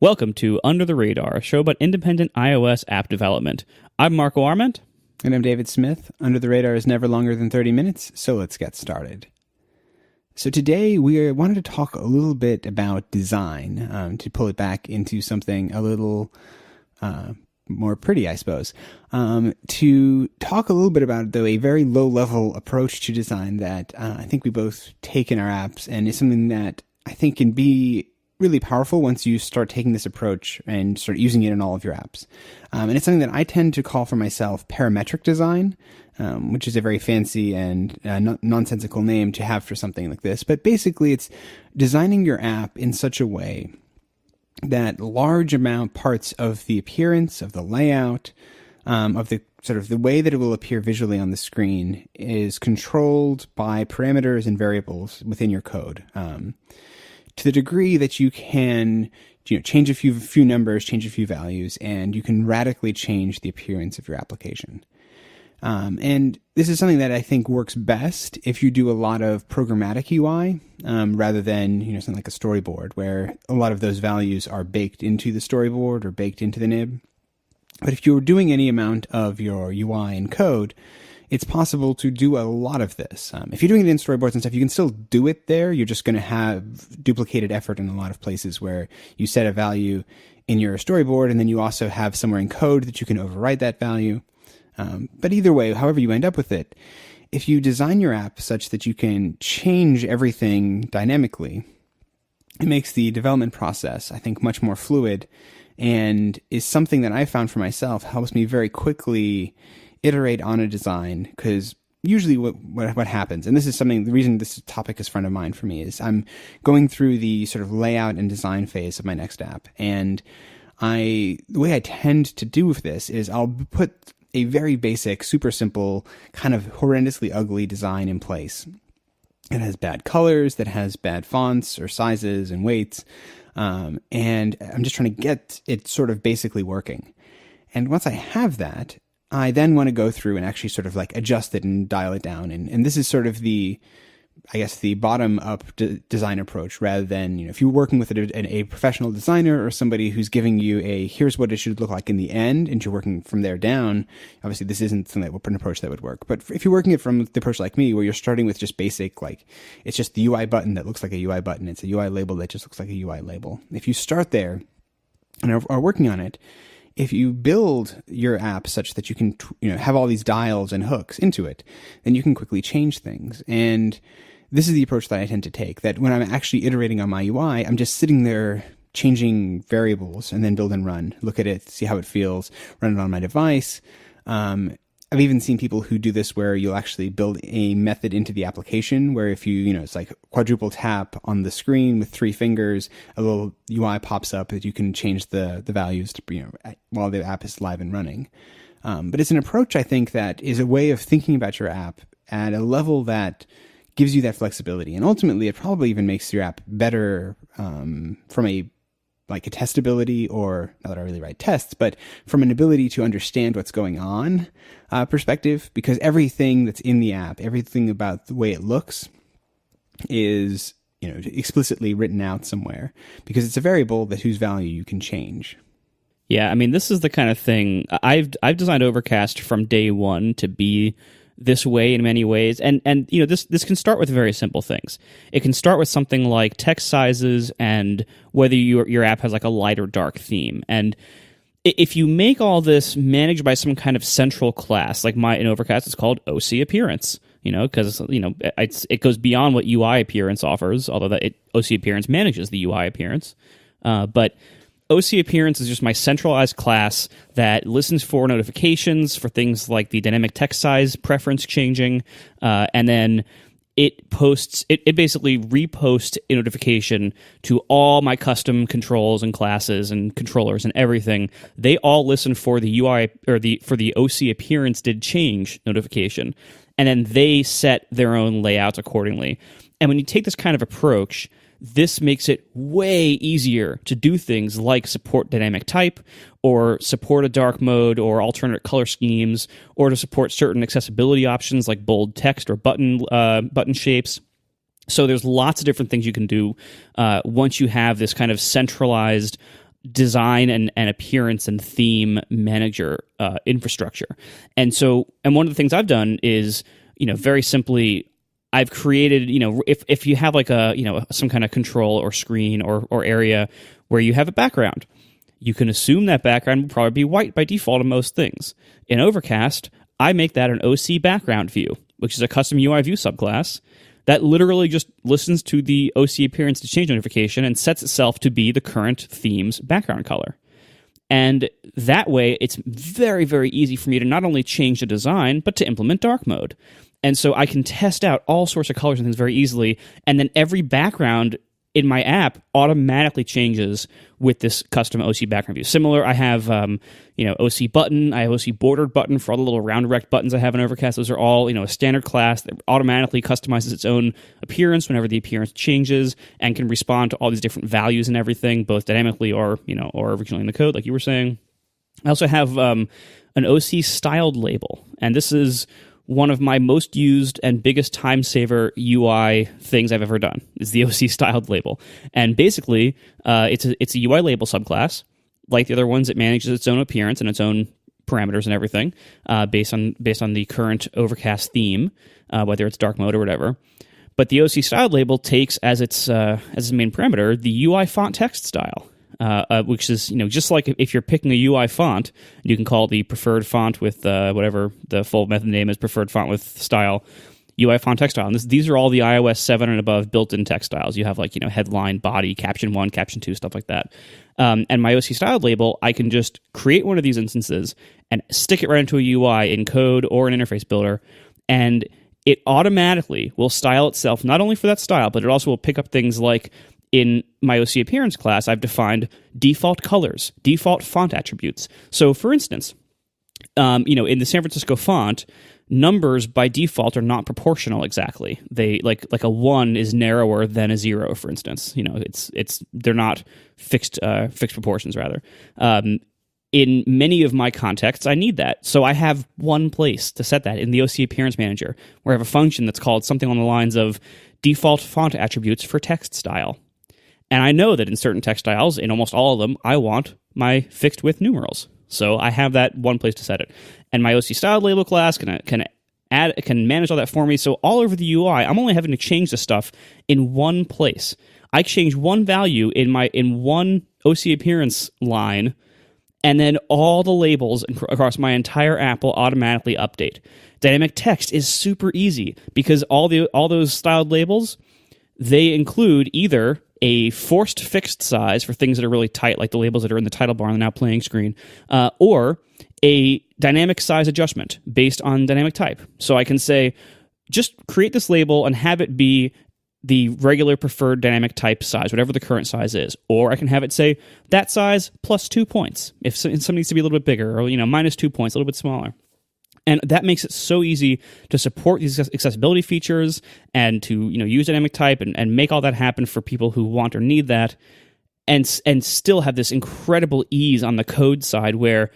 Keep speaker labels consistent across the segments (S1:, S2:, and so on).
S1: Welcome to Under the Radar, a show about independent iOS app development. I'm Marco Arment.
S2: And I'm David Smith. Under the Radar is never longer than 30 minutes, so let's get started. So today we wanted to talk a little bit about design, to pull it back into something a little more pretty, I suppose. To talk a little bit about, though, a very low-level approach to design that I think we both take in our apps, and is something that I think can be really powerful once you start taking this approach and start using it in all of your apps. And it's something that I tend to call for myself parametric design, which is a very fancy and nonsensical name to have for something like this. But basically, it's designing your app in such a way that large amount parts of the appearance, of the layout, of the sort of the way that it will appear visually on the screen is controlled by parameters and variables within your code. To the degree that you can, change a few numbers, change a few values, and you can radically change the appearance of your application. And this is something that I think works best if you do a lot of programmatic UI, rather than, something like a storyboard, where a lot of those values are baked into the storyboard or baked into the nib. But if you're doing any amount of your UI in code, it's possible to do a lot of this. If you're doing it in storyboards and stuff, you can still do it there. You're just going to have duplicated effort in a lot of places where you set a value in your storyboard, and then you also have somewhere in code that you can overwrite that value. But either way, however you end up with it, if you design your app such that you can change everything dynamically, it makes the development process, I think, much more fluid, and is something that I found for myself helps me very quickly iterate on a design, because usually what happens, and this is something, the reason this topic is front of mind for me, is I'm going through the sort of layout and design phase of my next app, and the way I tend to do with this is I'll put a very basic, super simple, kind of horrendously ugly design in place. It has bad colors, that has bad fonts or sizes and weights, and I'm just trying to get it sort of basically working. And once I have that, I then want to go through and actually sort of like adjust it and dial it down. And this is sort of the bottom-up design approach, rather than, if you're working with a professional designer or somebody who's giving you here's what it should look like in the end, and you're working from there down. Obviously, this isn't an approach that would work. But if you're working it from the approach like me, where you're starting with just basic, it's just the UI button that looks like a UI button. It's a UI label that just looks like a UI label. If you start there and are working on it, if you build your app such that you can, have all these dials and hooks into it, then you can quickly change things. And this is the approach that I tend to take, that when I'm actually iterating on my UI, I'm just sitting there changing variables and then build and run, look at it, see how it feels, run it on my device. I've even seen people who do this where you'll actually build a method into the application where if you, it's like quadruple tap on the screen with 3 fingers, a little UI pops up that you can change the values to, while the app is live and running. But it's an approach, I think, that is a way of thinking about your app at a level that gives you that flexibility. And ultimately, it probably even makes your app better from a testability, or not that I really write tests, but from an ability to understand what's going on perspective, because everything that's in the app, everything about the way it looks is, explicitly written out somewhere, because it's a variable whose value you can change.
S1: Yeah, I mean, this is the kind of thing, I've designed Overcast from day one to be this way in many ways, and this can start with very simple things. It can start with something like text sizes and whether your app has like a light or dark theme. And if you make all this managed by some kind of central class, like in Overcast it's called OC Appearance, because it goes beyond what UI Appearance offers, although OC Appearance manages the UI Appearance, but OC Appearance is just my centralized class that listens for notifications for things like the dynamic text size preference changing, and then it basically reposts a notification to all my custom controls and classes and controllers and everything. They all listen for the UI for the OC Appearance did change notification, and then they set their own layouts accordingly. And when you take this kind of approach, this makes it way easier to do things like support dynamic type, or support a dark mode, or alternate color schemes, or to support certain accessibility options like bold text or button shapes. So there's lots of different things you can do once you have this kind of centralized design and appearance and theme manager infrastructure. And one of the things I've done is, very simply, I've created, if you have like some kind of control or screen or area where you have a background, you can assume that background will probably be white by default in most things. In Overcast, I make that an OC background view, which is a custom UI view subclass that literally just listens to the OC appearance to change notification and sets itself to be the current theme's background color. And that way, it's very, very easy for me to not only change the design, but to implement dark mode. And so I can test out all sorts of colors and things very easily, and then every background in my app automatically changes with this custom OC background view. Similar, I have OC button, I have OC bordered button for all the little round rect buttons I have in Overcast. Those are all a standard class that automatically customizes its own appearance whenever the appearance changes and can respond to all these different values and everything, both dynamically or originally in the code, like you were saying. I also have an OC styled label, and this is one of my most used and biggest time saver UI things I've ever done is the OC styled label. And basically, it's a UI label subclass. Like the other ones, it manages its own appearance and its own parameters and everything based on the current Overcast theme, whether it's dark mode or whatever. But the OC styled label takes as its main parameter the UI font text style. Which is, just like if you're picking a UI font, you can call the preferred font with whatever the full method name is, preferred font with style, UI font text style. And these are all the iOS 7 and above built-in text styles. You have headline, body, caption 1, caption 2, stuff like that. And my OC styled label, I can just create one of these instances and stick it right into a UI in code or an interface builder, and it automatically will style itself not only for that style, but it also will pick up things like, in my OC appearance class, I've defined default colors, default font attributes. So, for instance, in the San Francisco font, numbers by default are not proportional exactly. They like a 1 is narrower than a 0, for instance. They're not fixed proportions rather. In many of my contexts, I need that. So I have one place to set that in the OC Appearance Manager, where I have a function that's called something on the lines of default font attributes for text style. And I know that in certain text styles, in almost all of them, I want my fixed width numerals. So I have that one place to set it. And my OC style label class can manage all that for me. So all over the UI, I'm only having to change the stuff in one place. I change one value in one OC appearance line, and then all the labels across my entire app will automatically update. Dynamic text is super easy because all those styled labels, they include either a forced fixed size for things that are really tight, like the labels that are in the title bar on the now playing screen, or a dynamic size adjustment based on dynamic type. So I can say, just create this label and have it be the regular preferred dynamic type size, whatever the current size is. Or I can have it say that size plus 2 points if something needs to be a little bit bigger, or minus 2 points, a little bit smaller. And that makes it so easy to support these accessibility features and to use dynamic type and make all that happen for people who want or need that, and still have this incredible ease on the code side where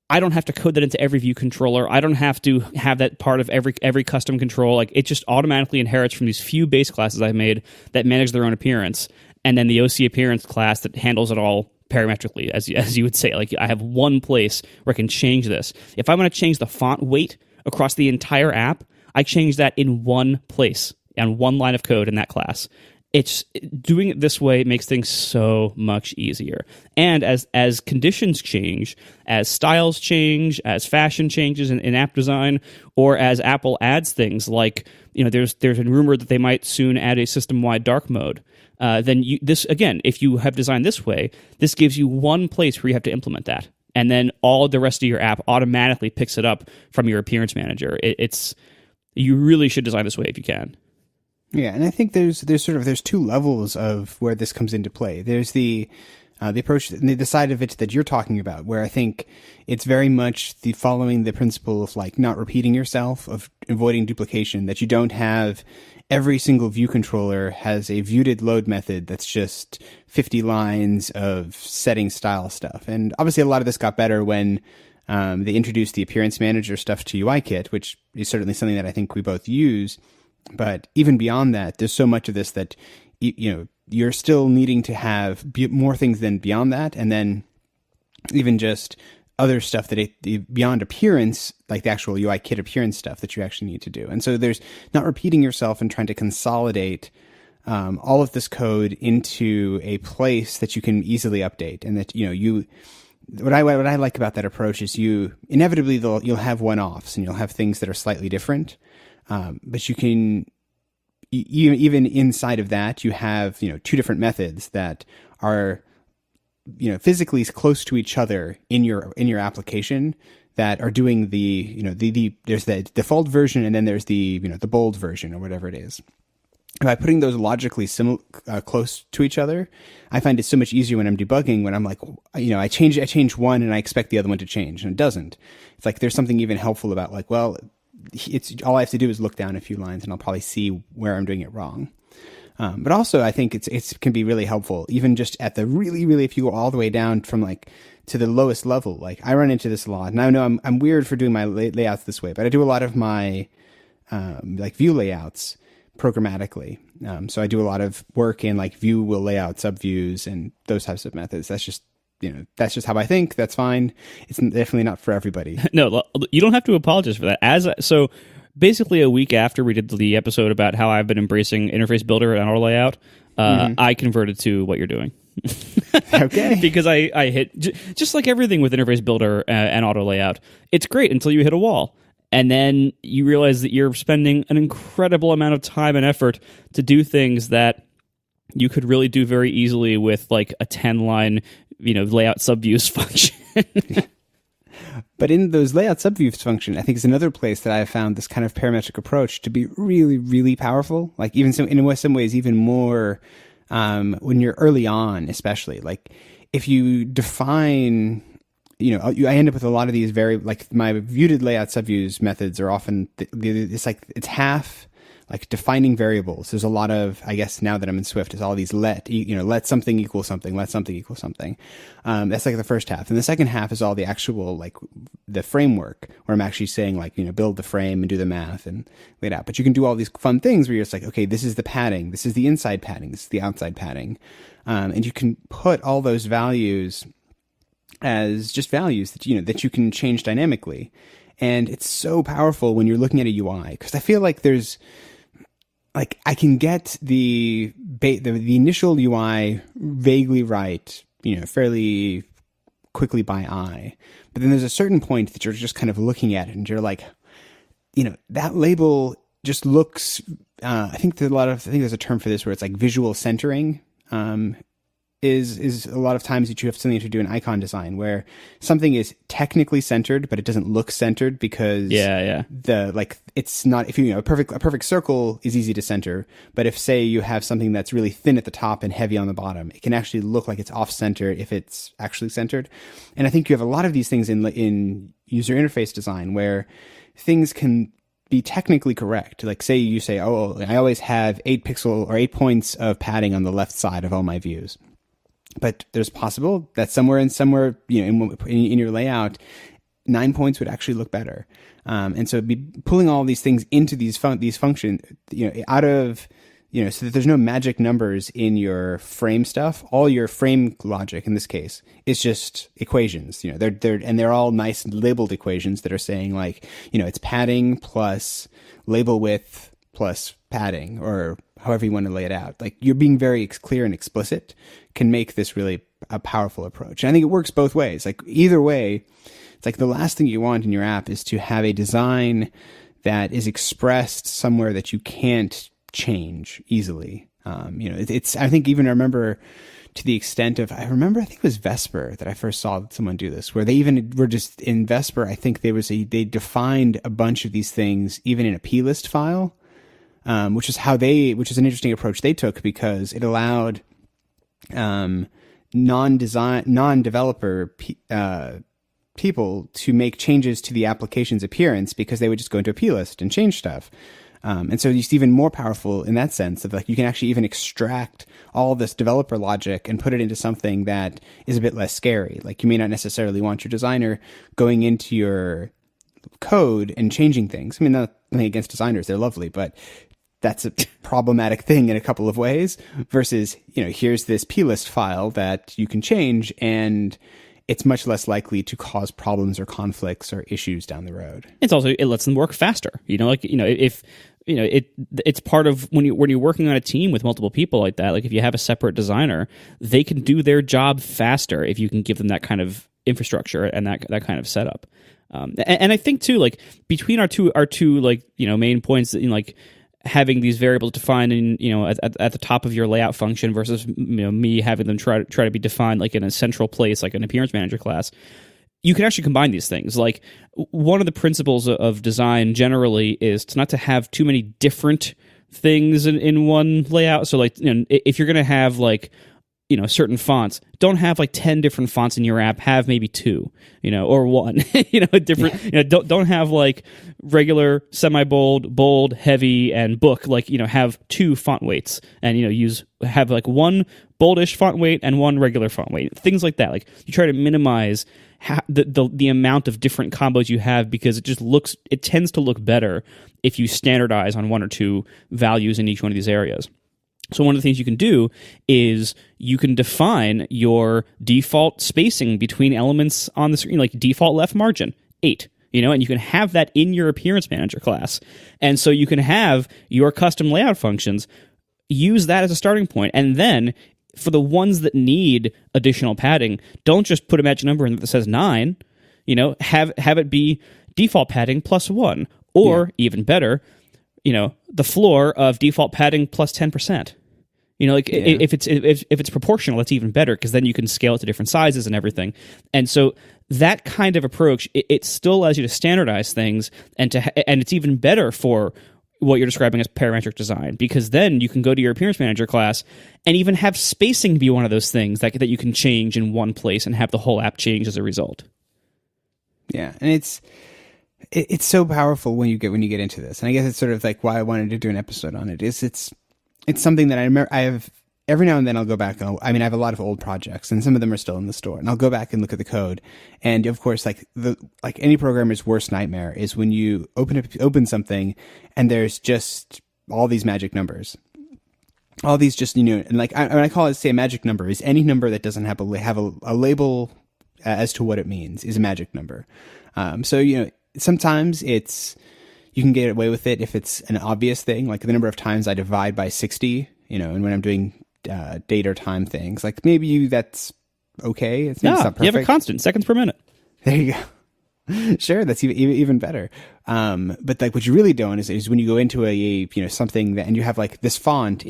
S1: I don't have to code that into every view controller. I don't have to have that part of every custom control. Like, it just automatically inherits from these few base classes I've made that manage their own appearance, and then the OC appearance class that handles it all parametrically, as you would say. Like, I have one place where I can change this. If I want to change the font weight across the entire app, I change that in one place and one line of code in that class. It's doing it this way makes things so much easier. And as conditions change, as styles change, as fashion changes in app design, or as Apple adds things like, there's a rumor that they might soon add a system-wide dark mode. Then if you have designed this way, this gives you one place where you have to implement that, and then all the rest of your app automatically picks it up from your appearance manager. You really should design this way if you can.
S2: Yeah, and I think there's two levels of where this comes into play. There's the approach, the side of it that you're talking about, where I think it's very much following the principle of not repeating yourself, of avoiding duplication, that you don't have every single view controller has a viewed load method that's just 50 lines of setting style stuff. And obviously a lot of this got better when they introduced the appearance manager stuff to UIKit, which is certainly something that I think we both use. But even beyond that, there's so much of this that you're still needing to have more things than beyond that, and then even just other stuff beyond appearance, like the actual UI kit appearance stuff that you actually need to do. And so there's not repeating yourself and trying to consolidate all of this code into a place that you can easily update, and that what I like about that approach is inevitably you'll have one-offs and you'll have things that are slightly different, but you can even inside of that you have two different methods that are physically close to each other in your application that are doing there's the default version, and then there's the bold version or whatever it is. By putting those logically close to each other, I find it so much easier when I'm debugging, when I'm like, I change one and I expect the other one to change, and it doesn't. It's like there's something even helpful about like, well, it's all I have to do is look down a few lines and I'll probably see where I'm doing it wrong. But also I think it can be really helpful, even just at the really, really, if you go all the way down from like to the lowest level. Like I run into this a lot, and I know I'm weird for doing my layouts this way, but I do a lot of my like view layouts programmatically. So I do a lot of work in like view will layout subviews and those types of methods. That's just how I think. That's fine. It's definitely not for everybody.
S1: No, you don't have to apologize for that. So basically a week after we did the episode about how I've been embracing interface builder and auto layout, I converted to what you're doing.
S2: Okay.
S1: Because I hit, just like everything with interface builder and auto layout, it's great until you hit a wall. And then you realize that you're spending an incredible amount of time and effort to do things that you could really do very easily with like a 10-line, layout subviews function.
S2: But in those layout subviews function, I think is another place that I have found this kind of parametric approach to be really, really powerful. Like even in some ways, even more when you're early on, especially. Like if you define, I end up with a lot of these like my viewed layout subviews methods are often, it's half like defining variables. There's a lot of, I guess now that I'm in Swift, is all these let something equal something, let something equal something. That's like the first half. And the second half is all the actual, like the framework where I'm actually saying like, build the frame and do the math and lay it out. But you can do all these fun things where you're just like, okay, this is the padding. This is the inside padding. This is the outside padding. And you can put all those values as just values that you can change dynamically. And it's so powerful when you're looking at a UI, because I feel like there's, like, I can get the initial UI vaguely right, fairly quickly by eye. But then there's a certain point that you're just kind of looking at it and you're like, that label just looks, I think there's a term for this where it's like visual centering, is a lot of times that you have something to do in icon design where something is technically centered, but it doesn't look centered because it's not, if a perfect circle is easy to center, but if say you have something that's really thin at the top and heavy on the bottom, it can actually look like it's off center if it's actually centered. And I think you have a lot of these things in user interface design where things can be technically correct. Like say you say, oh, I always have 8 points of padding on the left side of all my views. But there's possible that somewhere in your layout, 9 points would actually look better. And so be pulling all these things into these functions, out of, so that there's no magic numbers in your frame stuff. All your frame logic in this case is just equations. They're all nice labeled equations that are saying like, it's padding plus label width plus padding, or however you want to lay it out. Like you're being very clear and explicit can make this really a powerful approach. And I think it works both ways. Like either way, it's like the last thing you want in your app is to have a design that is expressed somewhere that you can't change easily. I think even I remember to the extent of, I think it was Vesper that I first saw someone do this, where they even were just in Vesper. I think they defined a bunch of these things even in a plist file. Which is an interesting approach they took, because it allowed non-developer people to make changes to the application's appearance, because they would just go into a plist and change stuff. And so it's even more powerful in that sense of like you can actually even extract all this developer logic and put it into something that is a bit less scary. Like you may not necessarily want your designer going into your code and changing things. I mean, nothing against designers, they're lovely, but that's a problematic thing in a couple of ways versus, here's this plist file that you can change, and it's much less likely to cause problems or conflicts or issues down the road.
S1: It lets them work faster. If it's part of when you're working on a team with multiple people like that. Like if you have a separate designer, they can do their job faster if you can give them that kind of infrastructure and that kind of setup. And I think too, like between our two like main points, like having these variables defined in at the top of your layout function versus me having them try to be defined like in a central place like an appearance manager class. You can actually combine these things. Like one of the principles of design generally is to not to have too many different things in one layout. So like if you're going to have like certain fonts, don't have like 10 different fonts in your app, have maybe 2, or 1, different, don't have like regular, semi-bold, bold, heavy, and book, like, have 2 font weights and, have like 1 boldish font weight and 1 regular font weight, things like that. Like you try to minimize the amount of different combos you have because it tends to look better if you standardize on 1 or 2 values in each one of these areas. So one of the things you can do is you can define your default spacing between elements on the screen, like default left margin, 8, and you can have that in your appearance manager class. And so you can have your custom layout functions use that as a starting point. And then for the ones that need additional padding, don't just put a magic number in that says 9, have it be default padding plus 1, or even better, the floor of default padding plus 10%. If it's proportional, that's even better because then you can scale it to different sizes and everything. And so that kind of approach, it still allows you to standardize things and it's even better for what you're describing as parametric design, because then you can go to your appearance manager class and even have spacing be one of those things that you can change in one place and have the whole app change as a result.
S2: Yeah, and it's so powerful when you get into this, and I guess it's sort of like why I wanted to do an episode on it. It's something that I remember. I have every now and then I'll go back and I have a lot of old projects, and some of them are still in the store, and I'll go back and look at the code. And of course, like any programmer's worst nightmare is when you open something and there's just all these magic numbers. All these just and like when I call it, say, a magic number is any number that doesn't have a label as to what it means is a magic number. So sometimes you can get away with it if it's an obvious thing, like the number of times I divide by 60, and when I'm doing date or time things, like maybe that's okay. It's not perfect.
S1: You have a constant, seconds per minute.
S2: There you go. Sure, that's even better. But like what you really don't is when you go into a something that, and you have like this font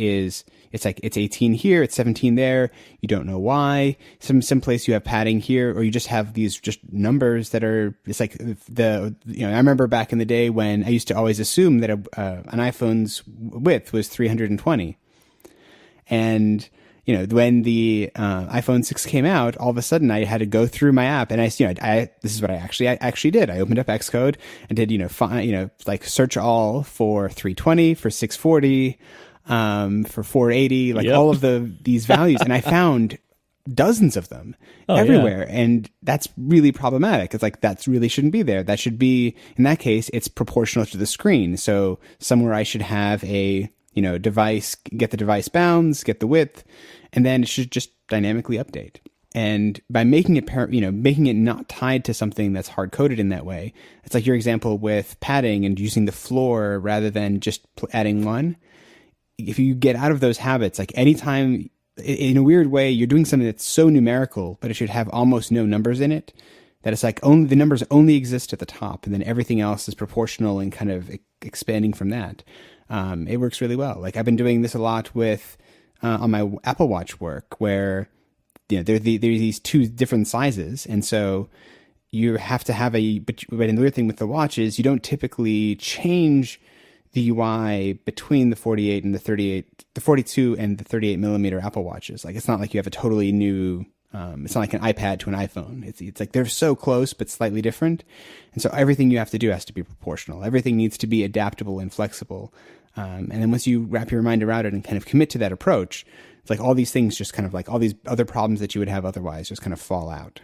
S2: it's 18 here, it's 17 there. You don't know why. Some place you have padding here, or you just have these just numbers that are. It's like I remember back in the day when I used to always assume that an iPhone's width was 320, and when the iPhone 6 came out, all of a sudden I had to go through my app, and this is what I actually did. I opened up Xcode and did like search all for 320, for 640, for 480, like all of these values, and I found dozens of them everywhere, and that's really problematic. It's like that really shouldn't be there. That should be, in that case, it's proportional to the screen. So somewhere I should have a device, get the device bounds, get the width, and then it should just dynamically update. And by making it not tied to something that's hard coded in that way, it's like your example with padding and using the floor rather than just adding 1. If you get out of those habits, like anytime, in a weird way, you're doing something that's so numerical, but it should have almost no numbers in it, that it's like only the numbers only exist at the top, and then everything else is proportional and kind of expanding from that. It works really well. Like I've been doing this a lot with on my Apple Watch work, where there's these 2 different sizes, and so you have to have but the weird thing with the watch is you don't typically change the UI between the 48 and the 38, the 42 and the 38 millimeter Apple Watches. Like it's not like you have a totally new. It's not like an iPad to an iPhone. It's like they're so close but slightly different, and so everything you have to do has to be proportional. Everything needs to be adaptable and flexible. And then once you wrap your mind around it and kind of commit to that approach, it's like all these things just kind of like all these other problems that you would have otherwise just kind of fall out.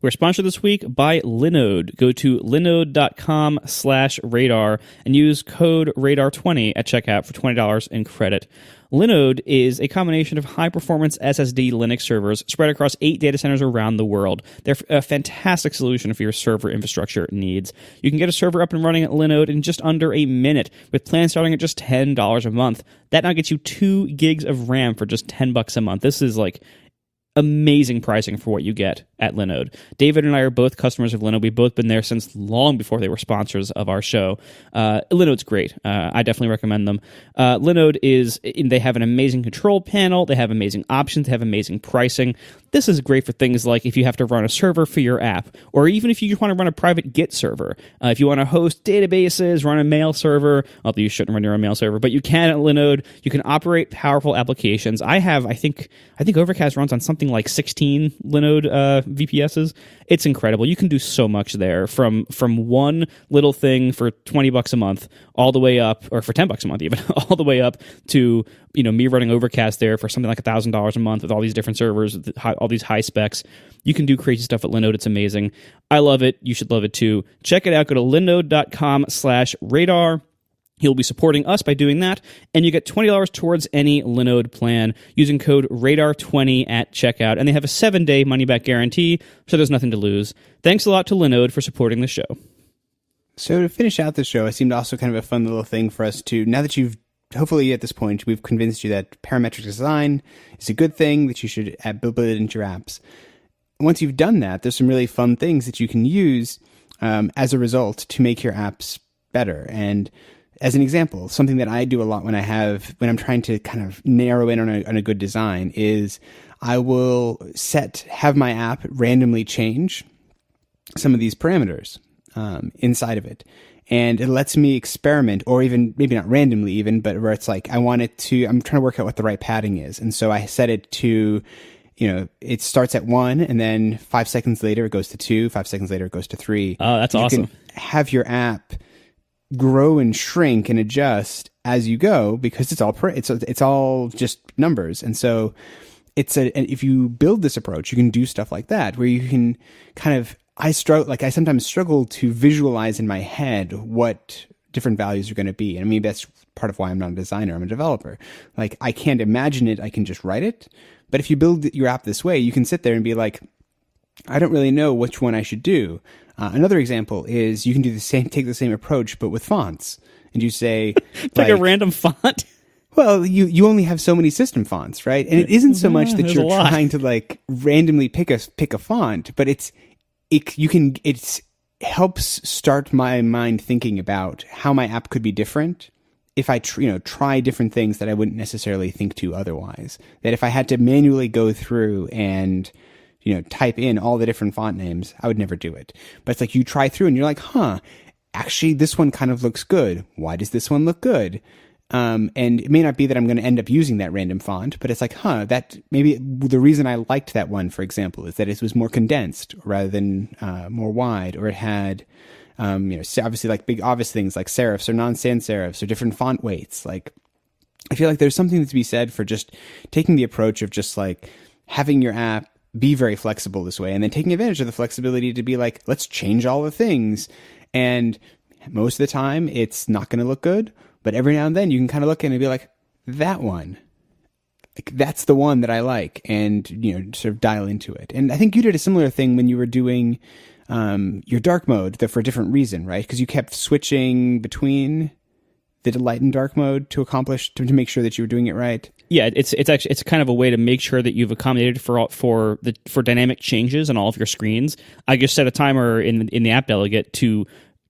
S1: We're sponsored this week by Linode. Go to linode.com/radar and use code radar20 at checkout for $20 in credit. Linode is a combination of high-performance SSD Linux servers spread across 8 data centers around the world. They're a fantastic solution for your server infrastructure needs. You can get a server up and running at Linode in just under a minute, with plans starting at just $10 a month. That now gets you 2 gigs of RAM for just $10 a month. This is like amazing pricing for what you get at Linode. David and I are both customers of Linode. We've both been there since long before they were sponsors of our show. Linode's great. I definitely recommend them. Linode they have an amazing control panel. They have amazing options. They have amazing pricing. This is great for things like if you have to run a server for your app, or even if you just want to run a private Git server. If you want to host databases, run a mail server, although you shouldn't run your own mail server, but you can at Linode. You can operate powerful applications. I think Overcast runs on something like 16 Linode VPSs. It's incredible. You can do so much there, from one little thing for $20 a month all the way up, or for $10 a month even, all the way up to me running Overcast there for something like $1,000 a month with all these different servers, all these high specs. You can do crazy stuff at Linode. It's amazing. I love it. You should love it too. Check it out. Go to linode.com/radar. He'll be supporting us by doing that, and you get $20 towards any Linode plan using code RADAR20 at checkout, and they have a 7-day money-back guarantee, so there's nothing to lose. Thanks a lot to Linode for supporting the show.
S2: So to finish out the show, it seemed also kind of a fun little thing for us to, now that you've, hopefully at this point, we've convinced you that parametric design is a good thing, that you should build it into your apps. Once you've done that, there's some really fun things that you can use as a result to make your apps better. And as an example, something that I do a lot when I'm trying to kind of narrow in on a good design is I will have my app randomly change some of these parameters inside of it. And it lets me experiment, or even maybe not randomly even, but where it's like I'm trying to work out what the right padding is. And so I set it to, it starts at 1, and then 5 seconds later it goes to 2, 5 seconds later it goes to 3.
S1: Oh, that's awesome.
S2: You can have your app grow and shrink and adjust as you go, because it's all just numbers. And so if you build this approach, you can do stuff like that, where you can kind of, I sometimes struggle to visualize in my head what different values are going to be. And I mean, that's part of why I'm not a designer, I'm a developer. Like, I can't imagine it, I can just write it. But if you build your app this way, you can sit there and be like, I don't really know which one I should do. Another example is you can take the same approach, but with fonts. And you say,
S1: like a random font.
S2: Well, you only have so many system fonts, right? And it isn't so much that you're trying to like randomly pick a font, but it helps start my mind thinking about how my app could be different if I try different things that I wouldn't necessarily think to otherwise. That if I had to manually go through and type in all the different font names, I would never do it. But it's like you try through and you're like, actually this one kind of looks good. Why does this one look good? And it may not be that I'm going to end up using that random font, but it's like, that maybe the reason I liked that one, for example, is that it was more condensed rather than more wide, or it had, obviously like big obvious things like serifs or non-sans serifs or different font weights. Like, I feel like there's something to be said for just taking the approach of just like having your app be very flexible this way, and then taking advantage of the flexibility to be like, let's change all the things. And most of the time it's not going to look good, but every now and then you can kind of look at it and be like, that one, like, that's the one that I like, and sort of dial into it. And I think you did a similar thing when you were doing your dark mode, for a different reason, right? Because you kept switching between the light and dark mode to make sure that you were doing it right.
S1: Yeah, it's kind of a way to make sure that you've accommodated for dynamic changes on all of your screens. I just set a timer in the app delegate to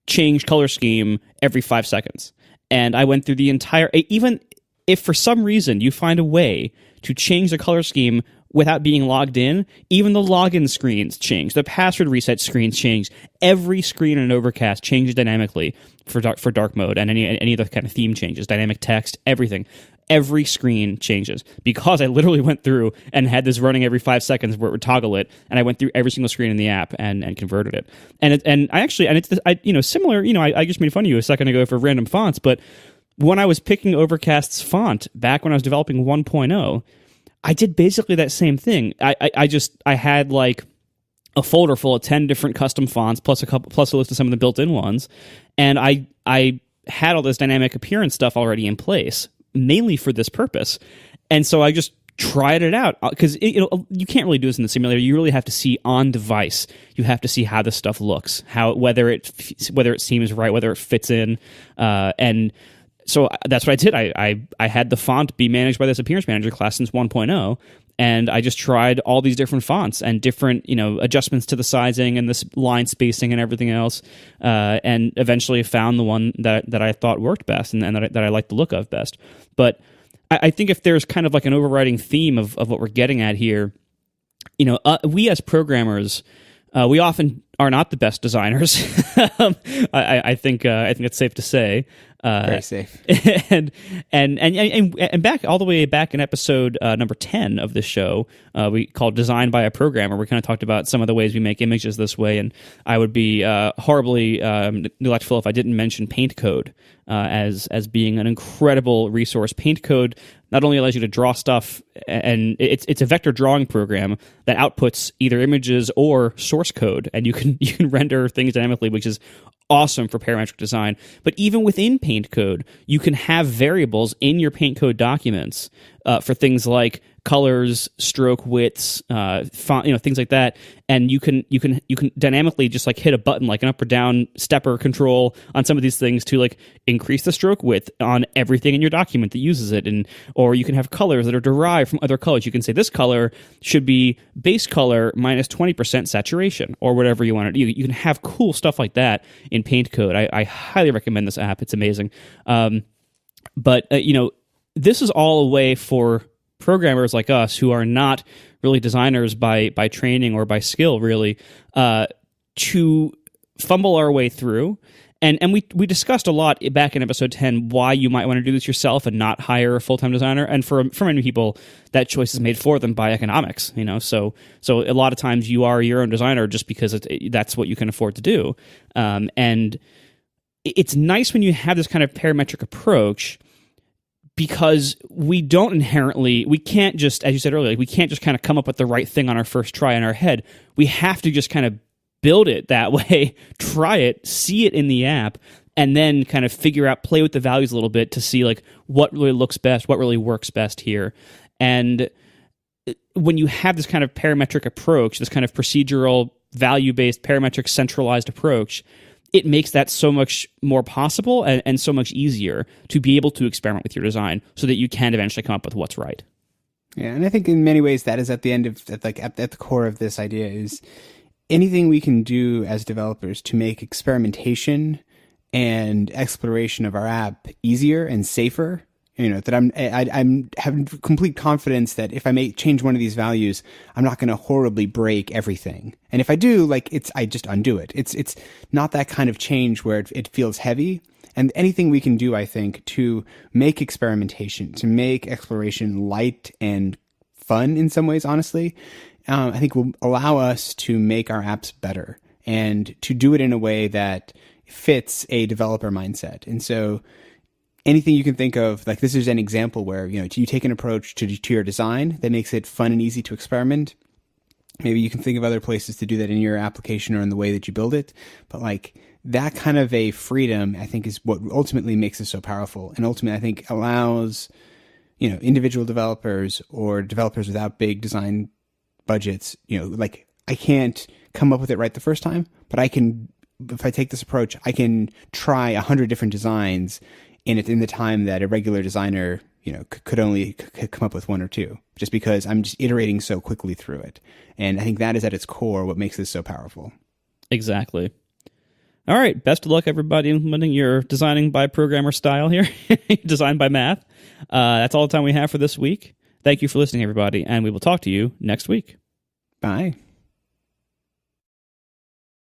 S1: change color scheme every 5 seconds, and I went through the entire. Even if for some reason you find a way to change the color scheme without being logged in, even the login screens change. The password reset screens change. Every screen in Overcast changes dynamically for dark mode, and any other kind of theme changes, dynamic text, everything. Every screen changes, because I literally went through and had this running every 5 seconds where it would toggle it, and I went through every single screen in the app and converted it. Similar. I just made fun of you a second ago for random fonts, but when I was picking Overcast's font back when I was developing 1.0, I did basically that same thing. I had like a folder full of 10 different custom fonts plus a list of some of the built-in ones, and I had all this dynamic appearance stuff already in place, mainly for this purpose. And so I just tried it out, because you can't really do this in the simulator. You really have to see on device. You have to see how this stuff looks, whether it seems right, whether it fits in, and so that's what I did. I had the font be managed by this appearance manager class since 1.0, and I just tried all these different fonts and different adjustments to the sizing and this line spacing and everything else, and eventually found the one that I thought worked best and that I liked the look of best. But I think if there's kind of like an overriding theme of what we're getting at here, we as programmers, we often are not the best designers. I think it's safe to say.
S2: Very safe.
S1: And back all the way back in episode number 10 of this show, we called Design by a Programmer. We kind of talked about some of the ways we make images this way, and I would be horribly neglectful if I didn't mention Paint Code as being an incredible resource. Paint Code not only allows you to draw stuff, and it's a vector drawing program that outputs either images or source code, and you can render things dynamically, which is awesome for parametric design. But even within Paint Code, you can have variables in your Paint Code documents for things like colors, stroke widths, font, things like that, and you can dynamically just like hit a button, like an up or down stepper control on some of these things to like increase the stroke width on everything in your document that uses it, or you can have colors that are derived from other colors. You can say this color should be base color minus 20% saturation, or whatever you want to do. You can have cool stuff like that in Paint Code. I highly recommend this app. It's amazing. But this is all a way for programmers like us, who are not really designers by training or by skill, really, to fumble our way through. And we discussed a lot back in episode 10 why you might want to do this yourself and not hire a full-time designer. And for many people, that choice is made for them by economics. So a lot of times you are your own designer just because that's what you can afford to do. And it's nice when you have this kind of parametric approach, because we can't just, as you said earlier, we can't just kind of come up with the right thing on our first try in our head. We have to just kind of build it that way, try it, see it in the app, and then kind of figure out, play with the values a little bit to see like what really looks best, what really works best here. And when you have this kind of parametric approach, this kind of procedural, value-based, parametric, centralized approach, it makes that so much more possible and so much easier to be able to experiment with your design so that you can eventually come up with what's right.
S2: Yeah, and I think in many ways that is at the core of this idea is anything we can do as developers to make experimentation and exploration of our app easier and safer. That I'm having complete confidence that if I change one of these values, I'm not going to horribly break everything. And if I do, I just undo it. It's not that kind of change where it feels heavy. And anything we can do, I think, to make experimentation, to make exploration light and fun in some ways, honestly, I think will allow us to make our apps better and to do it in a way that fits a developer mindset. And so anything you can think of, like this is an example where, you take an approach to your design that makes it fun and easy to experiment. Maybe you can think of other places to do that in your application or in the way that you build it. But like that kind of a freedom, I think, is what ultimately makes it so powerful. And ultimately, I think allows, individual developers or developers without big design budgets, like I can't come up with it right the first time, but if I take this approach, I can try 100 different designs in the time that a regular designer, could only come up with one or two, just because I'm just iterating so quickly through it. And I think that is at its core what makes this so powerful.
S1: Exactly. All right. Best of luck, everybody, implementing your designing by programmer style here, design by math. That's all the time we have for this week. Thank you for listening, everybody, and we will talk to you next week.
S2: Bye.